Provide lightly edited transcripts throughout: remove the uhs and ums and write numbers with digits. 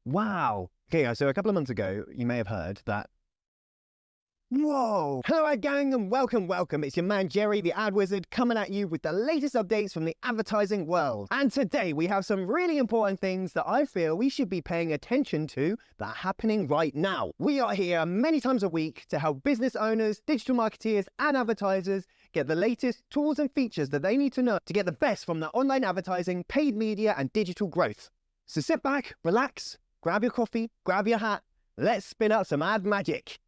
Wow. Okay, guys, so a couple of months ago, you may have heard that. Whoa! Hello, gang, and welcome. It's your man, Jerry, the ad wizard, coming at you with the latest updates from the advertising world. And today, we have some really important things that I feel we should be paying attention to that are happening right now. We are here many times a week to help business owners, digital marketeers, and advertisers get the latest tools and features that they need to know to get the best from the online advertising, paid media, and digital growth. So sit back, relax, grab your coffee, grab your hat, let's spin up some ad magic.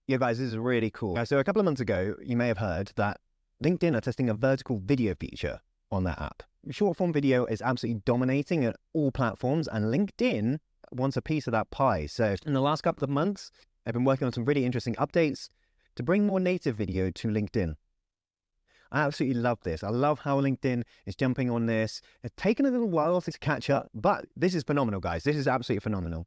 Yeah, guys, this is really cool. So a couple of months ago, you may have heard that LinkedIn are testing a vertical video feature on their app. Short form video is absolutely dominating at all platforms, and LinkedIn wants a piece of that pie. So in the last couple of months, I've been working on some really interesting updates to bring more native video to LinkedIn. I absolutely love this. I love how LinkedIn is jumping on this. It's taken a little while to catch up, but this is phenomenal, guys. This is absolutely phenomenal.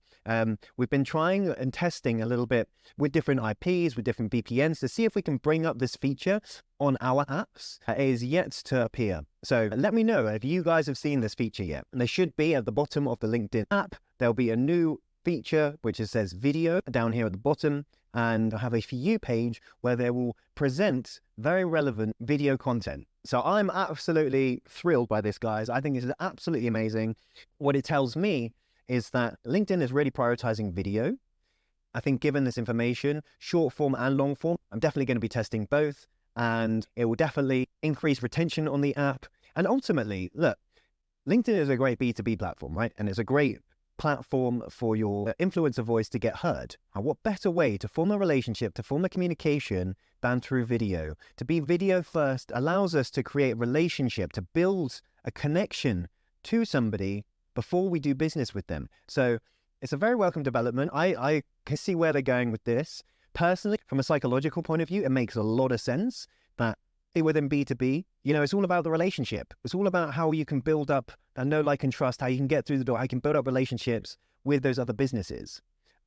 We've been trying and testing a little bit with different IPs, with different VPNs to see if we can bring up this feature on our apps. It is yet to appear. So let me know if you guys have seen this feature yet. And they should be at the bottom of the LinkedIn app. There'll be a new feature which says video down here at the bottom, and I have a For You page where they will present very relevant video content. So I'm absolutely thrilled by this, guys. I think this is absolutely amazing. What it tells me is that LinkedIn is really prioritizing video. I think given this information, short form and long form, I'm definitely going to be testing both, and it will definitely increase retention on the app. And ultimately, look, LinkedIn is a great B2B platform, right? And it's a great platform for your influencer voice to get heard. And what better way to form a relationship, to form a communication than through video? To be video first allows us to create a relationship, to build a connection to somebody before we do business with them. So it's a very welcome development. I can see where they're going with this. Personally, from a psychological point of view, it makes a lot of sense that within B2B, you know, it's all about the relationship. It's all about how you can build up a know, like, and trust, how you can get through the door, how you can build up relationships with those other businesses.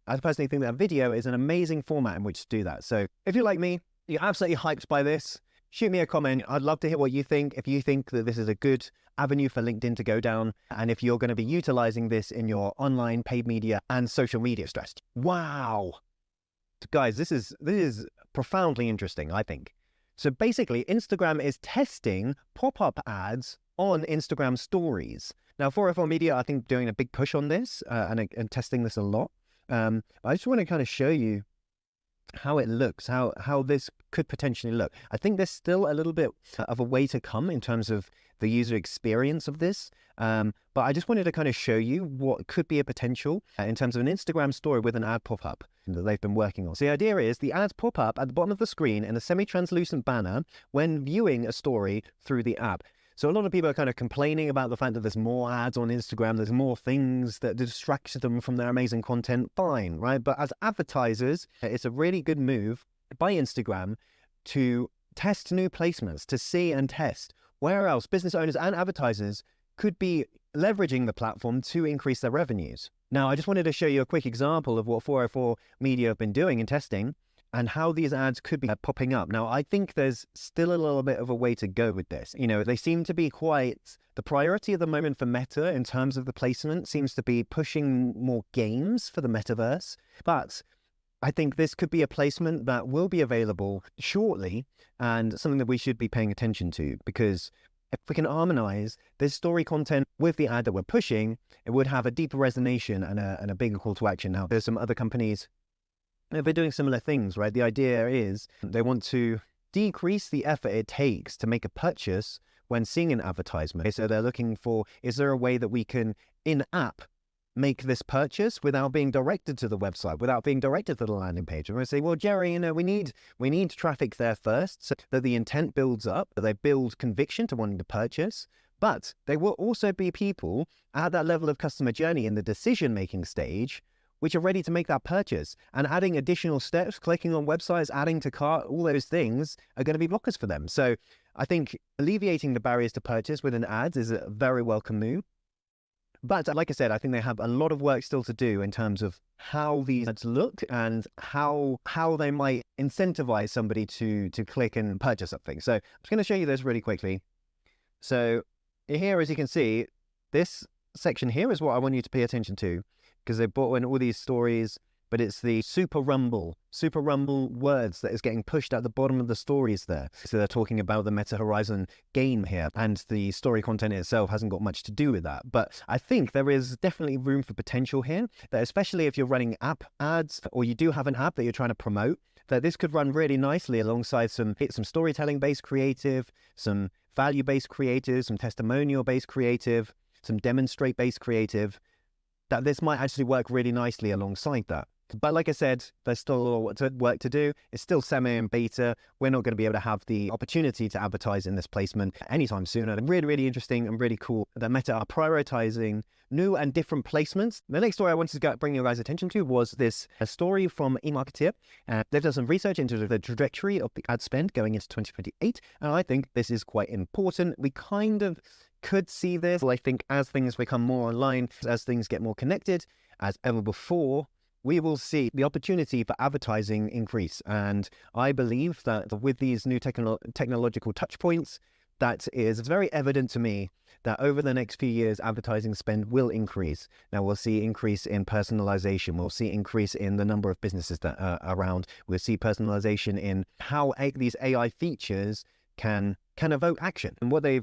I personally think that video is an amazing format in which to do that. So if you're like me, you're absolutely hyped by this, shoot me a comment. I'd love to hear what you think. If you think that this is a good avenue for LinkedIn to go down, and if you're going to be utilizing this in your online paid media and social media strategy. Wow. Guys, this is profoundly interesting, I think. So basically, Instagram is testing pop-up ads on Instagram stories. Now, 404 Media, I think, doing a big push on this and testing this a lot. I just want to kind of show you how it looks, how this could potentially look. I think there's still a little bit of a way to come in terms of the user experience of this. But I just wanted to kind of show you what could be a potential in terms of an Instagram story with an ad pop-up that they've been working on. So the idea is the ads pop up at the bottom of the screen in a semi-translucent banner when viewing a story through the app. So a lot of people are kind of complaining about the fact that there's more ads on Instagram, there's more things that distract them from their amazing content. Fine, right? But as advertisers, it's a really good move by Instagram to test new placements, to see and test where else business owners and advertisers could be leveraging the platform to increase their revenues. Now, I just wanted to show you a quick example of what 404 Media have been doing in testing and how these ads could be popping up. Now, I think there's still a little bit of a way to go with this. You know, they seem to be the priority at the moment for Meta in terms of the placement seems to be pushing more games for the metaverse. But I think this could be a placement that will be available shortly and something that we should be paying attention to, because if we can harmonize this story content with the ad that we're pushing, it would have a deeper resonance and a bigger call to action. Now, there's some other companies that are doing similar things, right? The idea is they want to decrease the effort it takes to make a purchase when seeing an advertisement. So they're looking for, is there a way that we can, in-app, make this purchase without being directed to the website, without being directed to the landing page? And we say, well, Jerry, you know, we need traffic there first so that the intent builds up, that they build conviction to wanting to purchase. But there will also be people at that level of customer journey in the decision-making stage which are ready to make that purchase, and adding additional steps, clicking on websites, adding to cart, all those things are going to be blockers for them. So I think alleviating the barriers to purchase within ads is a very welcome move. But like I said, I think they have a lot of work still to do in terms of how these ads look and how they might incentivize somebody to click and purchase something. So I'm just going to show you this really quickly. So here, as you can see, this section here is what I want you to pay attention to, because they brought in all these stories, but it's the super rumble words that is getting pushed at the bottom of the stories there. So they're talking about the Meta Horizon game here, and the story content itself hasn't got much to do with that. But I think there is definitely room for potential here, that especially if you're running app ads, or you do have an app that you're trying to promote, that this could run really nicely alongside some storytelling-based creative, some value-based creative, some testimonial-based creative, some demonstrate-based creative, that this might actually work really nicely alongside that. But like I said, there's still a lot of work to do. It's still semi and beta. We're not going to be able to have the opportunity to advertise in this placement anytime soon. And really, really interesting and really cool that Meta are prioritizing new and different placements. The next story I wanted to bring your guys' attention to was this story from eMarketer. They've done some research into the trajectory of the ad spend going into 2028. And I think this is quite important. We kind of could see this, I think, as things become more online, as things get more connected, as ever before, we will see the opportunity for advertising increase. And I believe that with these new technological touch points, that is very evident to me that over the next few years, advertising spend will increase. Now, we'll see increase in personalization. We'll see increase in the number of businesses that are around. We'll see personalization in how these AI features can evoke action. And what they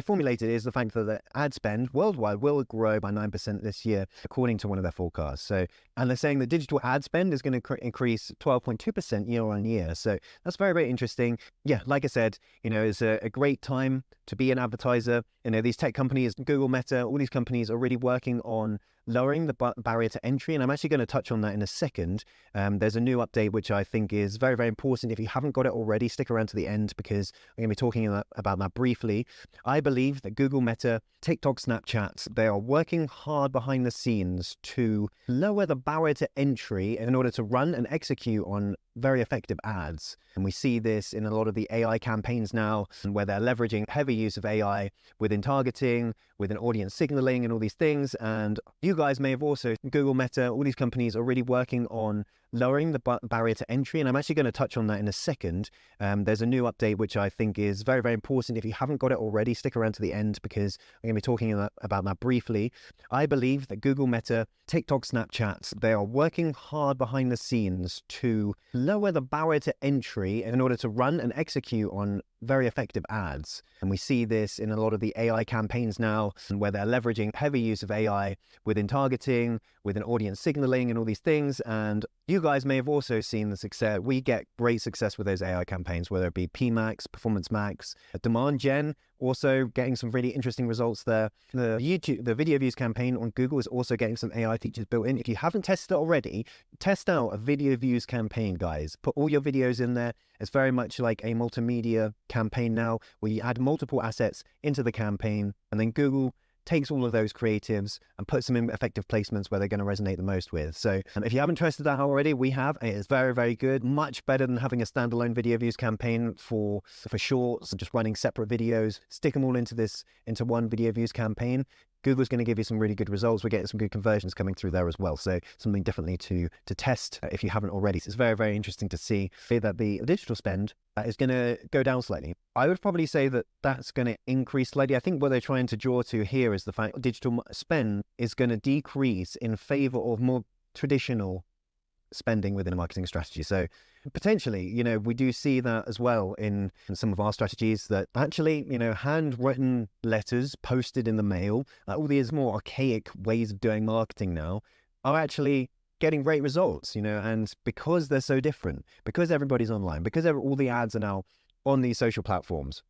formulated is the fact that the ad spend worldwide will grow by 9% this year, according to one of their forecasts. So, and they're saying that digital ad spend is going to increase 12.2% year on year. So that's very, very interesting. Yeah, like I said, it's a great time to be an advertiser. These tech companies, Google, Meta, all these companies are really working on lowering the barrier to entry. And I'm actually going to touch on that in a second. There's a new update, which I think is very, very important. If you haven't got it already, stick around to the end, because I'm going to be talking about that briefly. I believe that Google, Meta, TikTok, Snapchat, they are working hard behind the scenes to lower the barrier to entry in order to run and execute on very effective ads. And we see this in a lot of the AI campaigns now, where they're leveraging heavy use of AI within targeting, within audience signaling and all these things. And you guys may have also, Google, Meta, all these companies are really working on lowering the barrier to entry. And I'm actually going to touch on that in a second. There's a new update, which I think is very, very important. If you haven't got it already, stick around to the end, because I'm going to be talking about that briefly. I believe that Google, Meta, TikTok, Snapchat, they are working hard behind the scenes to lower the barrier to entry in order to run and execute on very effective ads. And we see this in a lot of the AI campaigns now, where they're leveraging heavy use of AI within targeting, within audience signaling and all these things. And you guys may have also seen the success. We get great success with those AI campaigns, whether it be PMax, Performance Max, Demand Gen, also getting some really interesting results there. The video views campaign on Google is also getting some AI features built in. If you haven't tested it already, test out a video views campaign, guys. Put all your videos in there. It's very much like a multimedia campaign now, where you add multiple assets into the campaign, and then Google takes all of those creatives and puts them in effective placements where they're going to resonate the most with. So if you haven't tested that already, we have. It is very, very good. Much better than having a standalone video views campaign for shorts, just running separate videos. Stick them all into one video views campaign. Google's going to give you some really good results. We're getting some good conversions coming through there as well. So something definitely to test if you haven't already. So it's very, very interesting to see that the digital spend is going to go down slightly. I would probably say that that's going to increase slightly. I think what they're trying to draw to here is the fact digital spend is going to decrease in favor of more traditional spending within a marketing strategy. So potentially, we do see that as well in some of our strategies, that actually, handwritten letters posted in the mail, all these more archaic ways of doing marketing now, are actually getting great results, and because they're so different, because everybody's online, because all the ads are now on these social platforms,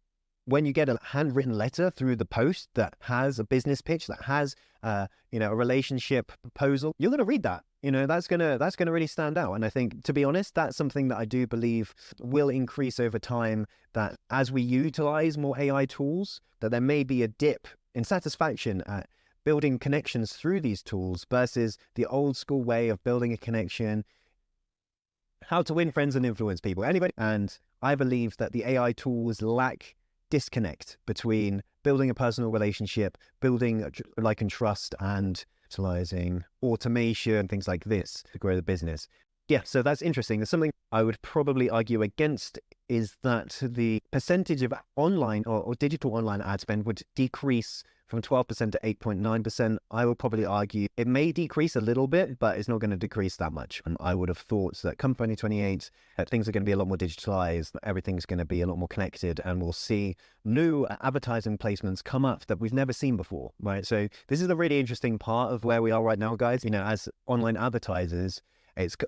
when you get a handwritten letter through the post that has a business pitch, that has a relationship proposal, you're going to read that. That's gonna really stand out. And I think, to be honest, that's something that I do believe will increase over time, that as we utilize more AI tools, that there may be a dip in satisfaction at building connections through these tools versus the old school way of building a connection, how to win friends and influence people. Anybody? And I believe that the AI tools lack disconnect between building a personal relationship, building like and trust, and utilizing automation, things like this to grow the business. Yeah, so that's interesting. There's something I would probably argue against, is that the percentage of online or digital online ad spend would decrease from 12% to 8.9%. I will probably argue it may decrease a little bit, but it's not going to decrease that much. And I would have thought that come 2028, things are going to be a lot more digitalized, everything's going to be a lot more connected, and we'll see new advertising placements come up that we've never seen before, right? So this is a really interesting part of where we are right now, guys. You know, as online advertisers,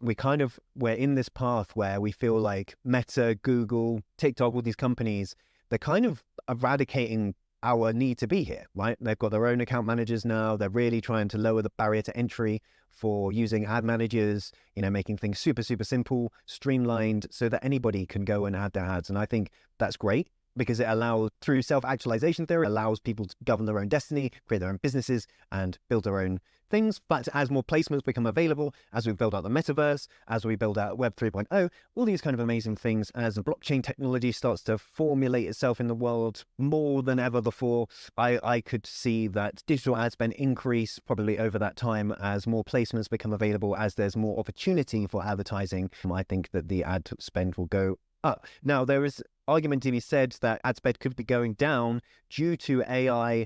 we're in this path where we feel like Meta, Google, TikTok, all these companies, they're kind of eradicating our need to be here, right? They've got their own account managers now. They're really trying to lower the barrier to entry for using ad managers, you know, making things super, super simple, streamlined, so that anybody can go and add their ads. And I think that's great, because it allows, through self-actualization theory, allows people to govern their own destiny, create their own businesses, and build their own things. But as more placements become available, as we build out the metaverse, as we build out Web 3.0, all these kind of amazing things, as the blockchain technology starts to formulate itself in the world more than ever before, I could see that digital ad spend increase probably over that time as more placements become available, as there's more opportunity for advertising. I think that the ad spend will go up. Now, there is argument to be said that ad spend could be going down due to AI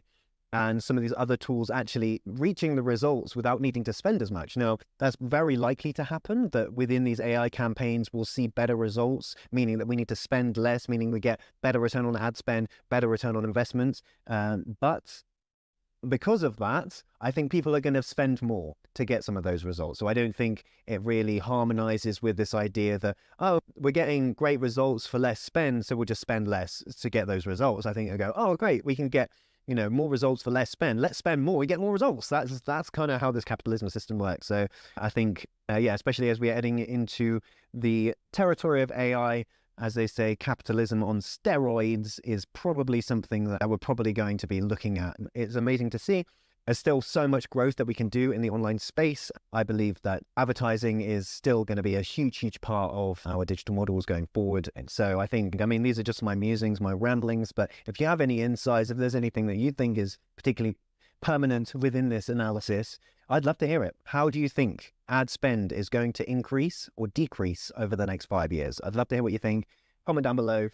and some of these other tools actually reaching the results without needing to spend as much. Now, that's very likely to happen, that within these AI campaigns, we'll see better results, meaning that we need to spend less, meaning we get better return on ad spend, better return on investments. But because of that, I think people are going to spend more to get some of those results. So I don't think it really harmonizes with this idea that, oh, we're getting great results for less spend, so we'll just spend less to get those results. I think they go, oh, great, we can get, you know, more results for less spend. Let's spend more, we get more results. That's kind of how this capitalism system works. So I think, yeah, especially as we're heading into the territory of AI, as they say, capitalism on steroids is probably something that we're probably going to be looking at. It's amazing to see. There's still so much growth that we can do in the online space. I believe that advertising is still going to be a huge, huge part of our digital models going forward. And so I mean, these are just my musings, my ramblings, but if you have any insights, if there's anything that you think is particularly permanent within this analysis, I'd love to hear it. How do you think ad spend is going to increase or decrease over the next 5 years? I'd love to hear what you think. Comment down below.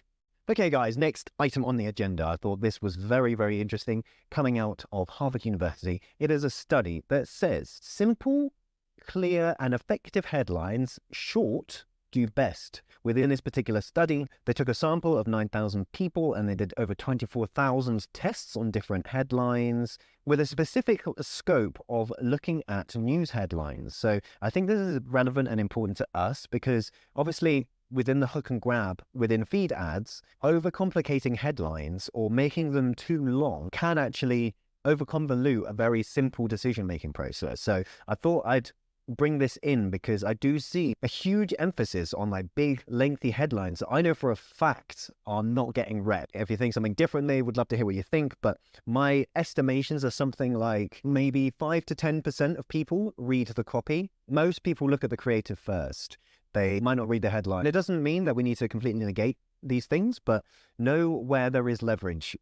Okay, guys, next item on the agenda. I thought this was very, very interesting, coming out of Harvard University. It is a study that says simple, clear, and effective headlines, short, do best. Within this particular study, they took a sample of 9,000 people and they did over 24,000 tests on different headlines with a specific scope of looking at news headlines. So I think this is relevant and important to us because obviously within the hook and grab, within feed ads, overcomplicating headlines or making them too long can actually overconvolute a very simple decision-making process. So I thought I'd bring this in because I do see a huge emphasis on like big, lengthy headlines that I know for a fact are not getting read. If you think something differently, would love to hear what you think, but my estimations are something like maybe 5 to 10% of people read the copy. Most people look at the creative first. They might not read the headline. It doesn't mean that we need to completely negate these things, but know where there is leverage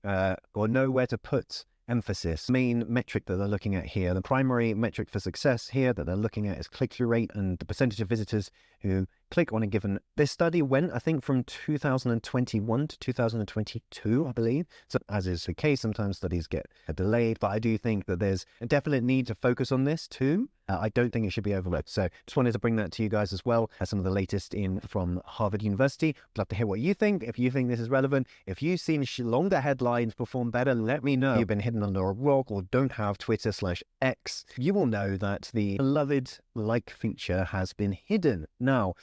or know where to put emphasis. Main metric that they're looking at here, the primary metric for success here that they're looking at is click-through rate and the percentage of visitors who click on a given. This study went, I think, from 2021 to 2022, I believe. So as is the case, sometimes studies get delayed, but I do think that there's a definite need to focus on this too. I don't think it should be overlooked. So just wanted to bring that to you guys as well as some of the latest in from Harvard University. I'd love to hear what you think. If you think this is relevant, if you've seen longer headlines perform better, let me know. If you've been hidden under a rock or don't have Twitter/X, you will know that the beloved like feature has been hidden. Now,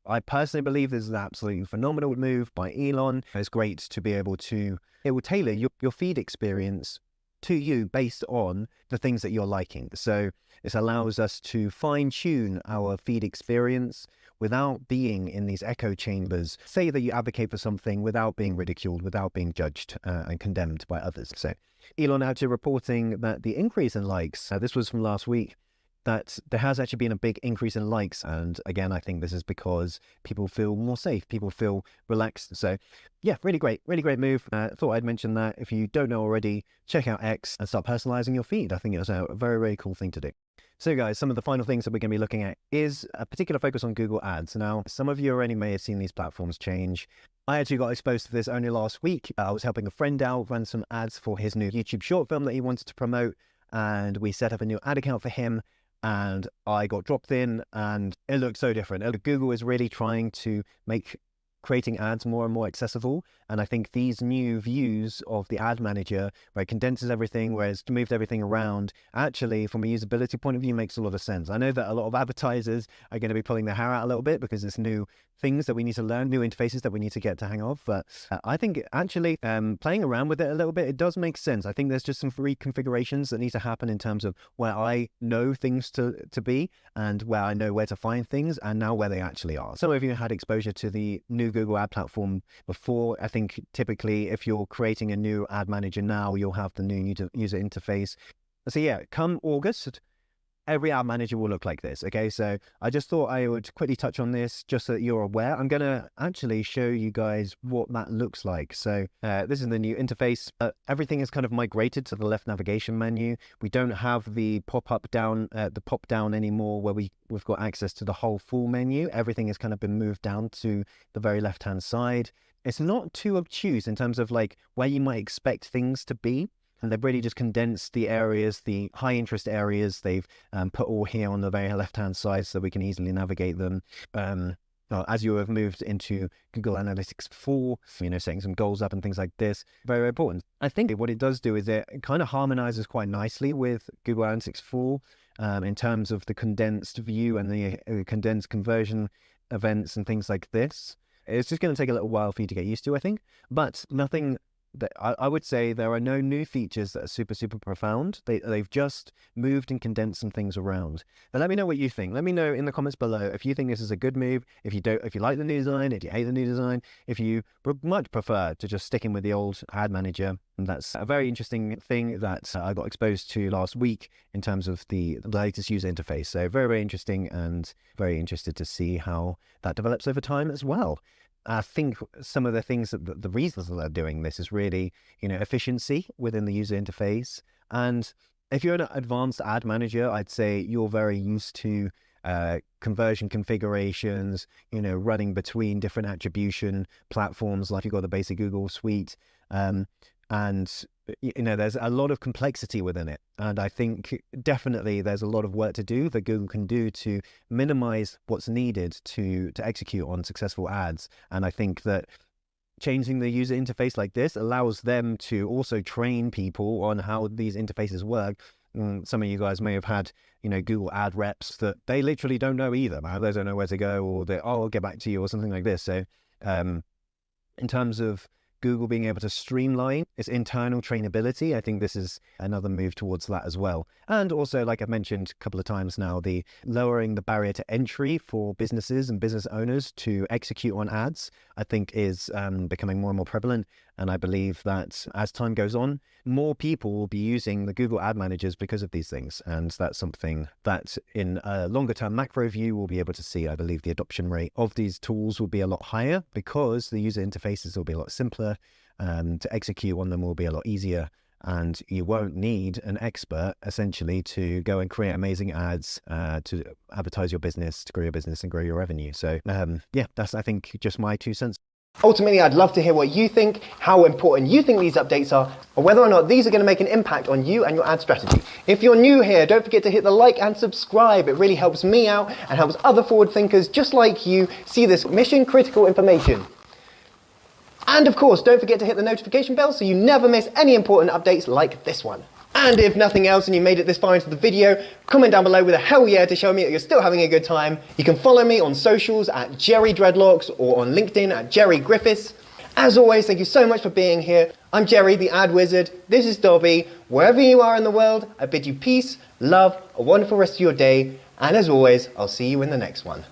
I personally believe this is an absolutely phenomenal move by Elon. It's great to be able to, it will tailor your feed experience to you based on the things that you're liking. So this allows us to fine tune our feed experience without being in these echo chambers. Say that you advocate for something without being ridiculed, without being judged and condemned by others. So Elon actually reporting that the increase in likes, this was from last week, that there has actually been a big increase in likes. And again, I think this is because people feel more safe, people feel relaxed. So yeah, really great move. Thought I'd mention that. If you don't know already, check out X and start personalizing your feed. I think it's a very, very cool thing to do. So guys, some of the final things that we're going to be looking at is a particular focus on Google Ads. Now, some of you already may have seen these platforms change. I actually got exposed to this only last week. I was helping a friend out run some ads for his new YouTube short film that he wanted to promote, and we set up a new ad account for him, and I got dropped in, and it looked so different. Google is really trying to make creating ads more and more accessible. And I think these new views of the ad manager, where it condenses everything, where it's moved everything around, actually from a usability point of view makes a lot of sense. I know that a lot of advertisers are going to be pulling their hair out a little bit because it's new things that we need to learn, new interfaces that we need to get to hang off. But I think actually playing around with it a little bit, it does make sense. I think there's just some free configurations that need to happen in terms of where I know things to be and where I know where to find things and now where they actually are. Some of you had exposure to the new Google ad platform before. I think typically if you're creating a new ad manager now, you'll have the new user interface. So yeah, come August, every ad manager will look like this. Okay, so I just thought I would quickly touch on this just so that you're aware. I'm going to actually show you guys what that looks like. So this is the new interface. Everything is kind of migrated to the left navigation menu. We don't have the pop down anymore where we've got access to the whole full menu. Everything has kind of been moved down to the very left hand side. It's not too obtuse in terms of like where you might expect things to be. And they've really just condensed the areas, the high interest areas. They've put all here on the very left-hand side so we can easily navigate them. As you have moved into Google Analytics 4, setting some goals up and things like this, very, very important. I think what it does do is it kind of harmonizes quite nicely with Google Analytics 4 in terms of the condensed view and the condensed conversion events and things like this. It's just going to take a little while for you to get used to, I think, but nothing. I would say there are no new features that are super, super profound. They've just moved and condensed some things around. But let me know what you think. Let me know in the comments below if you think this is a good move, if you like the new design, if you hate the new design, if you would much prefer to just stick in with the old ad manager. And that's a very interesting thing that I got exposed to last week in terms of the latest user interface. So very, very interesting and very interested to see how that develops over time as well. I think some of the things that the reasons that they're doing this is really, efficiency within the user interface. And if you're an advanced ad manager, I'd say you're very used to conversion configurations, running between different attribution platforms, like you've got the basic Google suite. And there's a lot of complexity within it. And I think definitely there's a lot of work to do that Google can do to minimize what's needed to execute on successful ads. And I think that changing the user interface like this allows them to also train people on how these interfaces work. Some of you guys may have had, Google ad reps that they literally don't know either. They don't know where to go, or I'll get back to you or something like this. So in terms of Google being able to streamline its internal trainability, I think this is another move towards that as well. And also, like I've mentioned a couple of times now, the lowering the barrier to entry for businesses and business owners to execute on ads, I think is becoming more and more prevalent. And I believe that as time goes on, more people will be using the Google ad managers because of these things. And that's something that in a longer term macro view, we'll be able to see. I believe the adoption rate of these tools will be a lot higher because the user interfaces will be a lot simpler. To execute on them will be a lot easier. And you won't need an expert essentially to go and create amazing ads to advertise your business, to grow your business and grow your revenue. So yeah, that's, I think, just my 2 cents. Ultimately, I'd love to hear what you think, how important you think these updates are, or whether or not these are going to make an impact on you and your ad strategy. If you're new here, don't forget to hit the like and subscribe. It really helps me out and helps other forward thinkers just like you see this mission critical information. And of course, don't forget to hit the notification bell so you never miss any important updates like this one. And if nothing else and you made it this far into the video, comment down below with a hell yeah to show me that you're still having a good time. You can follow me on socials at Jerry Dreadlocks or on LinkedIn at Jerry Griffiths. As always, thank you so much for being here. I'm Jerry, the Ad Wizard. This is Dobby. Wherever you are in the world, I bid you peace, love, a wonderful rest of your day. And as always, I'll see you in the next one.